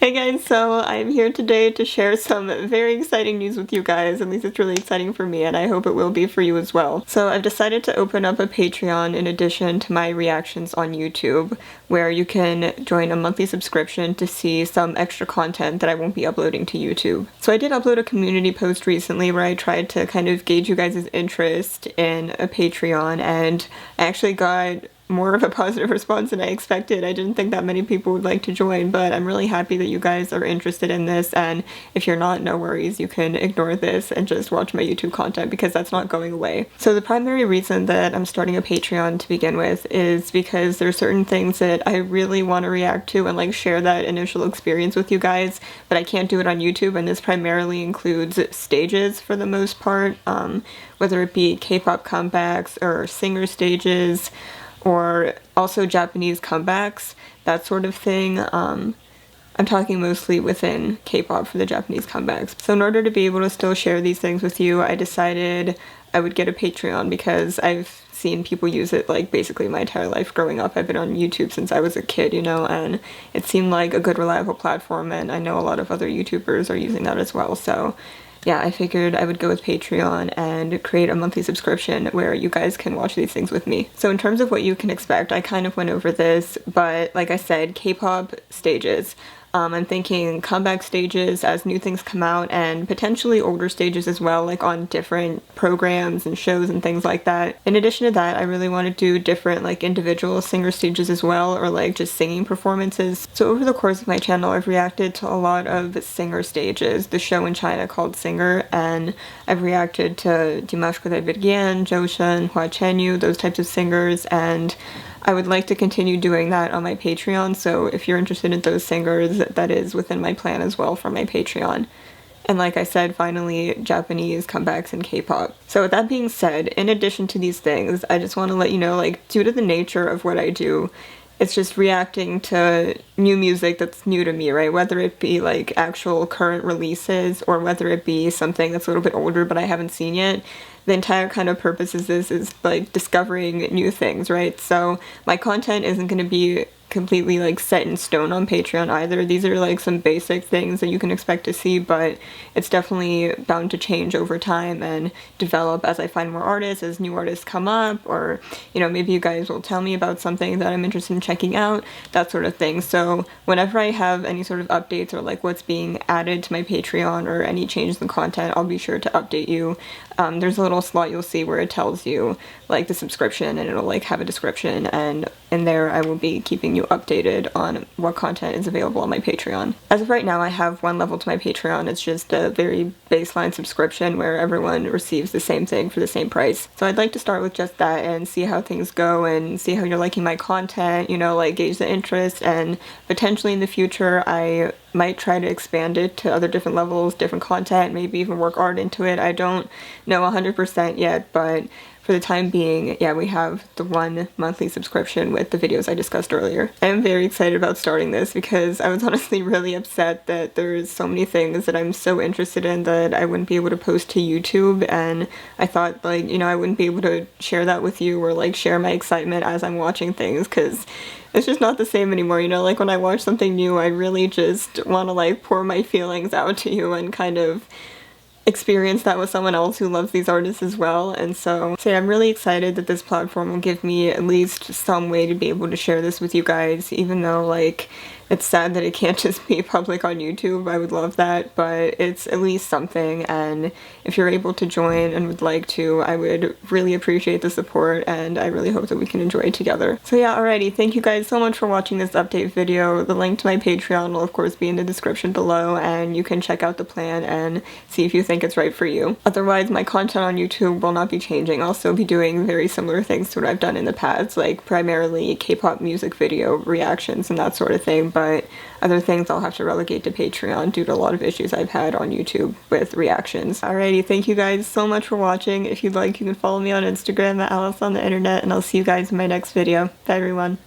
Hey guys, so I'm here today to share some very exciting news with you guys. At least it's really exciting for me, and I hope it will be for you as well. So I've decided to open up a Patreon in addition to my reactions on YouTube, where you can join a monthly subscription to see some extra content that I won't be uploading to YouTube. So I did upload a community post recently where I tried to kind of gauge you guys' interest in a Patreon, and I actually got more of a positive response than I expected. I didn't think that many people would like to join, but I'm really happy that you guys are interested in this, and if you're not, no worries, you can ignore this and just watch my YouTube content because that's not going away. So the primary reason that I'm starting a Patreon to begin with is because there are certain things that I really want to react to and like share that initial experience with you guys, but I can't do it on YouTube, and this primarily includes stages for the most part, whether it be K-pop comebacks or singer stages, or also Japanese comebacks, that sort of thing. I'm talking mostly within K-pop for the Japanese comebacks. So in order to be able to still share these things with you, I decided I would get a Patreon because I've seen people use it like basically my entire life growing up. I've been on YouTube since I was a kid, you know, and it seemed like a good reliable platform, and I know a lot of other YouTubers are using that as well. So yeah, I figured I would go with Patreon and create a monthly subscription where you guys can watch these things with me. So in terms of what you can expect, I kind of went over this, but like I said, K-pop stages. I'm thinking comeback stages as new things come out, and potentially older stages as well, like on different programs and shows and things like that. In addition to that, I really want to do different like individual singer stages as well, or like just singing performances. So over the course of my channel, I've reacted to a lot of singer stages, the show in China called Singer, and I've reacted to Dimash Kudaibergen, Joshin, Hua Chenyu, those types of singers, and I would like to continue doing that on my Patreon, so if you're interested in those singers, that is within my plan as well for my Patreon. And like I said, finally, Japanese comebacks and K-pop. So with that being said, in addition to these things, I just want to let you know, like, due to the nature of what I do, it's just reacting to new music that's new to me, right? Whether it be like actual current releases or whether it be something that's a little bit older but I haven't seen yet. The entire kind of purpose of this is like discovering new things, right? So my content isn't going to be completely like set in stone on Patreon either. These are like some basic things that you can expect to see, but it's definitely bound to change over time and develop as I find more artists, as new artists come up, or you know, maybe you guys will tell me about something that I'm interested in checking out, that sort of thing. So whenever I have any sort of updates or like what's being added to my Patreon or any changes in content, I'll be sure to update you. There's a little slot you'll see where it tells you like the subscription, and it'll like have a description, and in there I will be keeping you updated on what content is available on my Patreon. As of right now, I have one level to my Patreon. It's just a very baseline subscription where everyone receives the same thing for the same price. So I'd like to start with just that and see how things go and see how you're liking my content, you know, like gauge the interest, and potentially in the future I might try to expand it to other different levels, different content, maybe even work art into it. I don't know 100% yet, but for the time being, yeah, we have the one monthly subscription with the videos I discussed earlier. I am very excited about starting this because I was honestly really upset that there's so many things that I'm so interested in that I wouldn't be able to post to YouTube, and I thought like, you know, I wouldn't be able to share that with you or like share my excitement as I'm watching things, because it's just not the same anymore, you know, like when I watch something new, I really just want to like pour my feelings out to you and kind of experience that with someone else who loves these artists as well. And so yeah, I'm really excited that this platform will give me at least some way to be able to share this with you guys, even though like it's sad that it can't just be public on YouTube. I would love that, but it's at least something, and if you're able to join and would like to, I would really appreciate the support, and I really hope that we can enjoy it together. So yeah, alrighty, thank you guys so much for watching this update video. The link to my Patreon will of course be in the description below, and you can check out the plan and see if you think it's right for you. Otherwise, my content on YouTube will not be changing. I'll still be doing very similar things to what I've done in the past, like primarily K-pop music video reactions and that sort of thing, but other things I'll have to relegate to Patreon due to a lot of issues I've had on YouTube with reactions. Alrighty, thank you guys so much for watching. If you'd like, you can follow me on Instagram at Alice on the Internet, and I'll see you guys in my next video. Bye everyone.